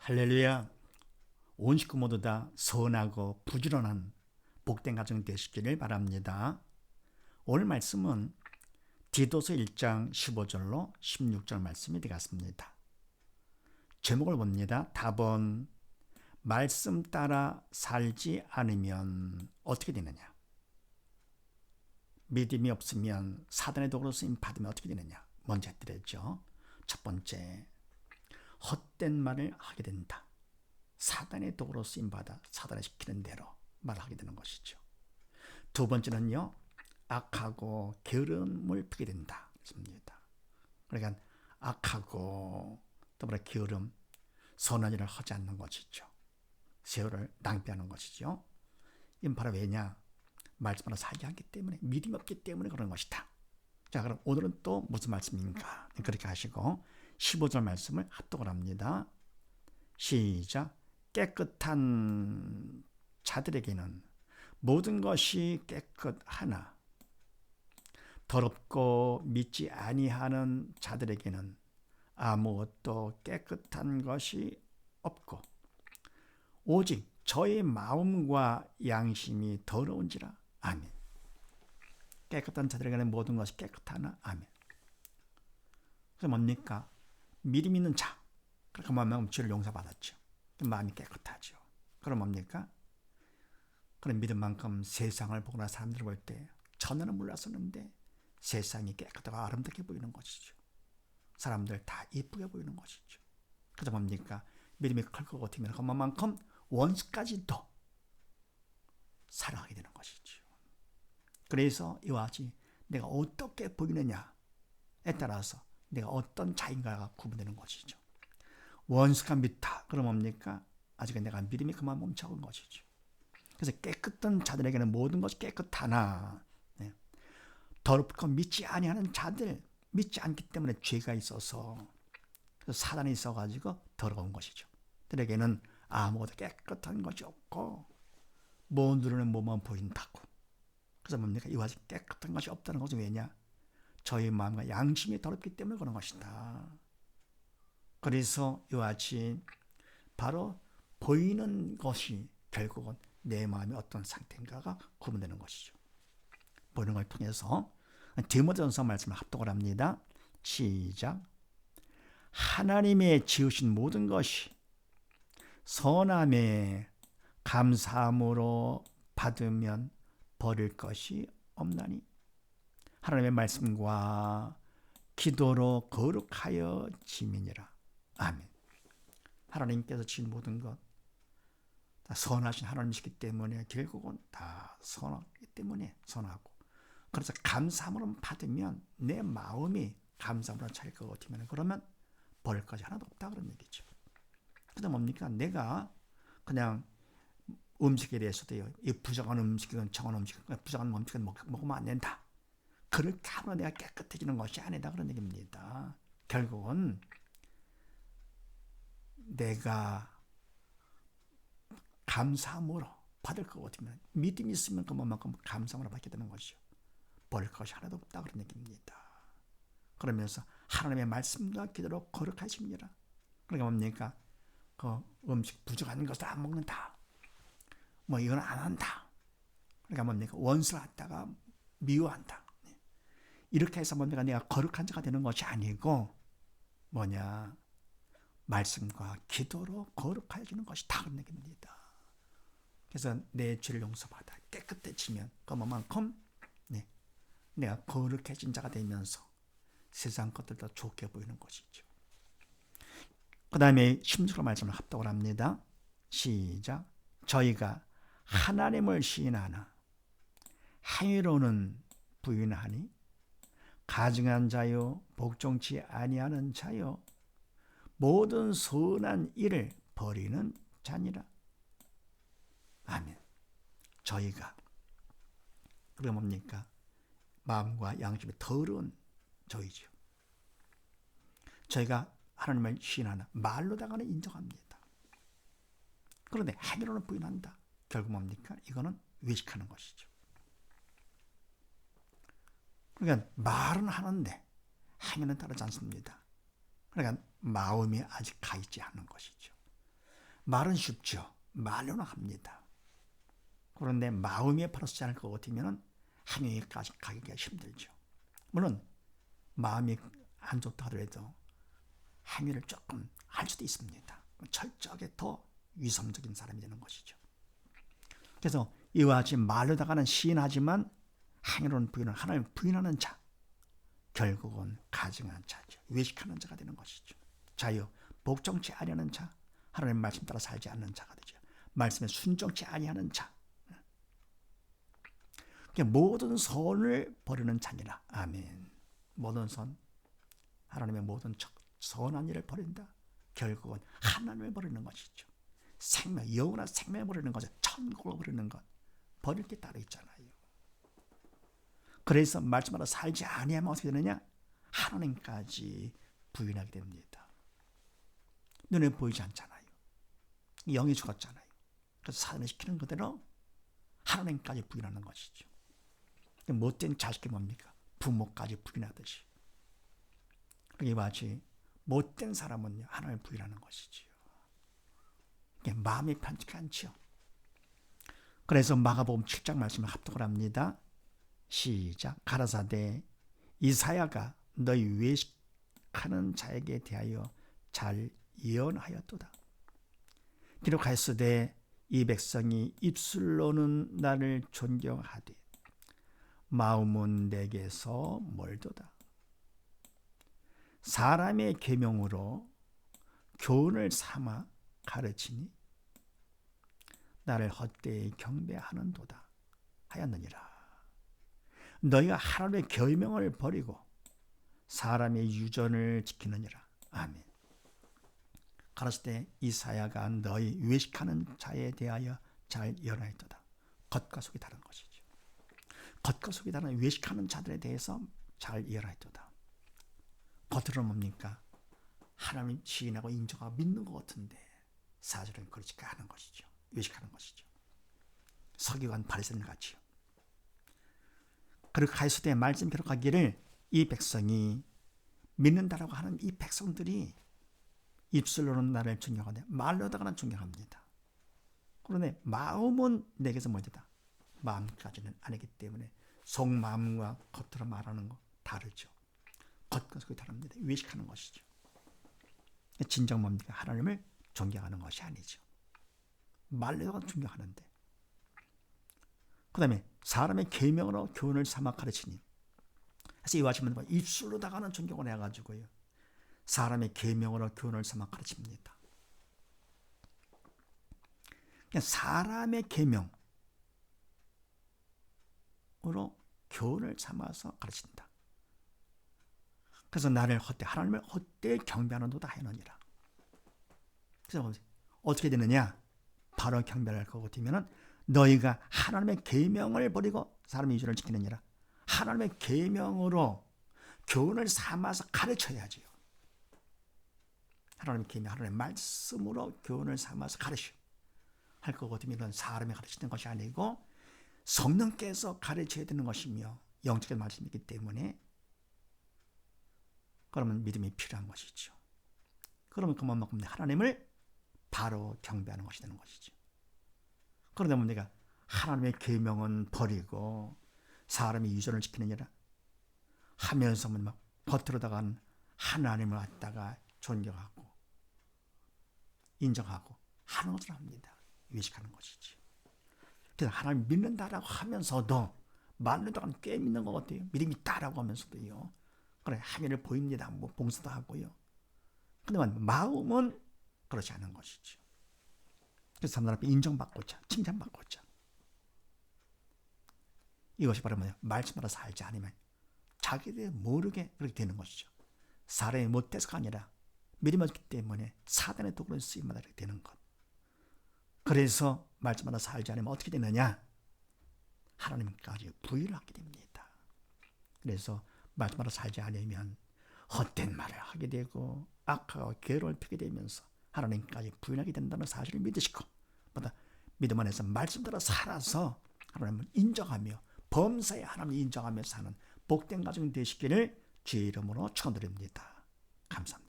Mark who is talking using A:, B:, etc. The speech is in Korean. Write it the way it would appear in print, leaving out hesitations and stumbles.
A: 할렐루야. 온 식구 모두 다 선하고 부지런한 복된 가정 되시기를 바랍니다. 오늘 말씀은 디도서 1장 15절로 16절 말씀이 되겠습니다. 제목을 봅니다. 답은 말씀 따라 살지 않으면 어떻게 되느냐? 믿음이 없으면 사단의 도구로 쓰임 받으면 어떻게 되느냐? 먼저 해드렸죠. 첫 번째, 헛된 말을 하게 된다. 사단의 도구로 쓰임받아 사단이 시키는 대로 말하게 되는 것이죠. 두 번째는요, 악하고 게으름을 피게 된다. 그러니까 악하고 더불어 게으름, 선한 일을 하지 않는 것이죠. 세월을 낭비하는 것이죠. 이건 바로 왜냐? 말씀으로 살지 않기 때문에, 믿음이 없기 때문에 그런 것이다. 자, 그럼 오늘은 또 무슨 말씀입니까? 그렇게 하시고 15절 말씀을 합독을 합니다. 시작. 깨끗한 자들에게는 모든 것이 깨끗하나 더럽고 믿지 아니하는 자들에게는 아무것도 깨끗한 것이 없고 오직 저의 마음과 양심이 더러운지라. 아멘. 깨끗한 자들에게는 모든 것이 깨끗하나. 아멘. 그래서 뭡니까? 믿음 있는 자. 그렇게 마음은 죄를 용서받았죠. 마음이 깨끗하죠. 그럼 뭡니까? 그런 믿음만큼 세상을 보거나 사람들을 볼 때 전에는 몰랐었는데 세상이 깨끗하고 아름답게 보이는 것이죠. 사람들 다 이쁘게 보이는 것이죠. 그래서 뭡니까? 믿음이 클 것 같으면 그만큼 원수까지도 사랑하게 되는 것이죠. 그래서 이와 같이 내가 어떻게 보이느냐에 따라서 내가 어떤 자인가가 구분되는 것이죠. 원수가 믿다. 그럼 뭡니까? 아직은 내가 믿음이 그만 멈춰온 것이죠. 그래서 깨끗한 자들에게는 모든 것이 깨끗하나 더럽고 믿지 아니하는 자들, 믿지 않기 때문에 죄가 있어서 사단이 있어가지고 더러운 것이죠. 그들에게는 아무것도 깨끗한 것이 없고 먼 눈에는 뭐만 보인다고. 그래서 뭡니까? 이와 같이 깨끗한 것이 없다는 것은 왜냐? 저희 마음과 양심이 더럽기 때문에 그런 것이다. 그래서 이와 같이 바로 보이는 것이 결국은 내 마음이 어떤 상태인가가 구분되는 것이죠. 보이는 걸 통해서 디모데전서 말씀을 합독을 합니다. 시작. 하나님의 지으신 모든 것이 선함에 감사함으로 받으면 버릴 것이 없나니 하나님의 말씀과 기도로 거룩하여 지민이라. 아멘. 하나님께서 지은 모든 것 다 선하신 하나님이시기 때문에 결국은 다 선하기 때문에 선하고, 그래서 감사함으로 받으면 내 마음이 감사함으로 차릴 것 같으면 그러면 버릴 것이 하나도 없다 그런 얘기죠. 그래서 뭡니까? 내가 그냥 음식에 대해서도요, 이 부정한 음식은 정한 음식은 부정한 음식은 먹으면 안 된다. 그렇게 하면 내가 깨끗해지는 것이 아니다 그런 얘기입니다. 결국은 내가 감사함으로 받을 것 같으면 믿음이 있으면 그만큼 감사함으로 받게 되는 것이죠. 버릴 것이 하나도 없다 그런 얘기입니다. 그러면서 하나님의 말씀과 기도로 거룩하십니다. 그러니까 뭡니까? 그 음식 부정한 것을 안 먹는다. 뭐 이건 안 한다. 그러니까 뭡니까? 원수를 갖다가 미워한다. 이렇게 해서 뭡니까? 내가 거룩한 자가 되는 것이 아니고 뭐냐? 말씀과 기도로 거룩해지는 것이 다 그런 얘기입니다. 그래서 내 죄를 용서받아 깨끗해지면 그만큼 내가 거룩해진 자가 되면서 세상 것들도 좋게 보이는 것이죠. 그 다음에 16절 말씀을 합독을 합니다. 시작. 저희가 하나님을 시인하나 행위로는 부인하니 가증한 자요 복종치 아니하는 자요 모든 선한 일을 버리는 자니라. 아멘. 저희가 그게 뭡니까? 마음과 양심이 더러운 저희죠. 저희가 하나님을 시인하나 말로다가는 인정합니다. 그런데 행위로는 부인한다. 결국 뭡니까? 이거는 외식하는 것이죠. 그러니까 말은 하는데 행위는 따르지 않습니다. 그러니까 마음이 아직 가 있지 않는 것이죠. 말은 쉽죠. 말로는 합니다. 그런데 마음이 바로서지 않을 것 같으면 행위까지 가기가 힘들죠. 물론 마음이 안 좋다 하더라도 행위를 조금 할 수도 있습니다. 철저하게 더 위성적인 사람이 되는 것이죠. 그래서 이와 같이 말로다가는 시인하지만 행위로는 부인하는, 하나님을 부인하는 자, 결국은 가증한 자죠. 외식하는 자가 되는 것이죠. 자여 복종치 아니하는 자, 하나님 말씀 따라 살지 않는 자가 되죠. 말씀에 순종치 아니하는 자, 모든 선을 버리는 자니라. 아멘. 모든 선, 하나님의 모든 선한 일을 버린다. 결국은 하나님을 버리는 것이죠. 생명, 영원한 생명을 버리는 것은 천국을 버리는 것. 버릴 게 따로 있잖아요. 그래서 말씀하러 살지 아니하면 어떻게 되느냐? 하나님까지 부인하게 됩니다. 눈에 보이지 않잖아요. 영이 죽었잖아요. 그래서 사단이 시키는 그대로 하나님까지 부인하는 것이죠. 못된 자식이 뭡니까? 부모까지 부인하듯이. 이와 같이 못된 사람은요, 하나님을 부인하는 것이지요. 마음이 편치가 않지요. 그래서 마가복음 7장 말씀을 합독을 합니다. 시작. 가라사대 이사야가 너희 외식하는 자에게 대하여 잘 예언하였도다. 기록하였으되 이 백성이 입술로는 나를 존경하되 마음은 내게서 멀도다. 사람의 계명으로 교훈을 삼아 가르치니 나를 헛되이 경배하는도다 하였느니라. 너희가 하나님의 계명을 버리고 사람의 유전을 지키느니라. 아멘. 가라사대 이사야가 너희 외식하는 자에 대하여 잘 예언하였도다. 겉과 속이 다른 것이죠. 겉과 속이 다른 외식하는 자들에 대해서 잘 예언하였도다. 겉으로는 뭡니까? 하나님 시인하고 인정하고 믿는 것 같은데 사실은 그렇지 않은 것이죠. 외식하는 것이죠. 서기관 바리새인 같이요. 그리고 가이사랴에 말씀 기록하기를 이 백성이 믿는다라고 하는 이 백성들이 입술로는 나를 존경하되 말로다가는 존경합니다. 그런데 마음은 내게서 멀다. 마음까지는 아니기 때문에 속마음과 겉으로 말하는 거 다르죠. 겉과 속이 다릅니다. 외식하는 것이죠. 진정 뭡니까? 하나님을 존경하는 것이 아니죠. 말로다가 존경하는데. 그 다음에 사람의 계명으로 교훈을 삼아 가르치니. 그래서 이와 같이 입술로다가는 존경을 해가지고요. 사람의 계명으로 교훈을 삼아 가르칩니다. 사람의 계명으로 교훈을 삼아서 가르친다. 그래서 나를 하나님을 헛되이 경배하는도다 하느니라. 그래서 어떻게 되느냐? 바로 경배를 할 거고 되면은 너희가 하나님의 계명을 버리고 사람의 유전을 지키느니라. 하나님의 계명으로 교훈을 삼아서 가르쳐야지요. 하나님의 계명, 하나님의 말씀으로 교훈을 삼아서 가르쳐 할 거거든요. 사람이 가르치는 것이 아니고 성령께서 가르쳐야 되는 것이며 영적인 말씀이기 때문에 그러면 믿음이 필요한 것이죠. 그러면 그만큼 하나님을 바로 경배하는 것이 되는 것이죠. 그러다 보니까 하나님의 계명은 버리고 사람의 유전을 지키느니라 하면서 막 겉으로다가는 하나님을 갖다가 존경하고 인정하고 하는 것을 합니다. 외식하는 것이지. 그래서 하나님 믿는다라고 하면서도 말로다가는 꽤 믿는 것 같아요. 믿음이 있다라고 하면서도요. 그래 행위를 보입니다. 뭐 봉사도 하고요. 그런데 마음은 그렇지 않은 것이죠. 그래서 사람들 앞에 인정받고자 칭찬받고자 이것이 바로 뭐냐? 말씀으로 살지 않으면 자기들 모르게 그렇게 되는 것이죠. 사람이 못돼서가 아니라 믿음이 없기 때문에 사단의 도구로 쓰임마다 이렇게 되는 것. 그래서 말씀으로 살지 않으면 어떻게 되느냐? 하나님까지 부인을 하게 됩니다. 그래서 말씀으로 살지 않으면 헛된 말을 하게 되고 악하고 괴로움을 되면서 하나님까지 부인하게 된다는 사실을 믿으시고 보다 믿음 안에서 말씀대로 살아서 하나님을 인정하며 범사에 하나님을 인정하며 사는 복된 가정 되시기를 주의 이름으로 축원드립니다. 감사합니다.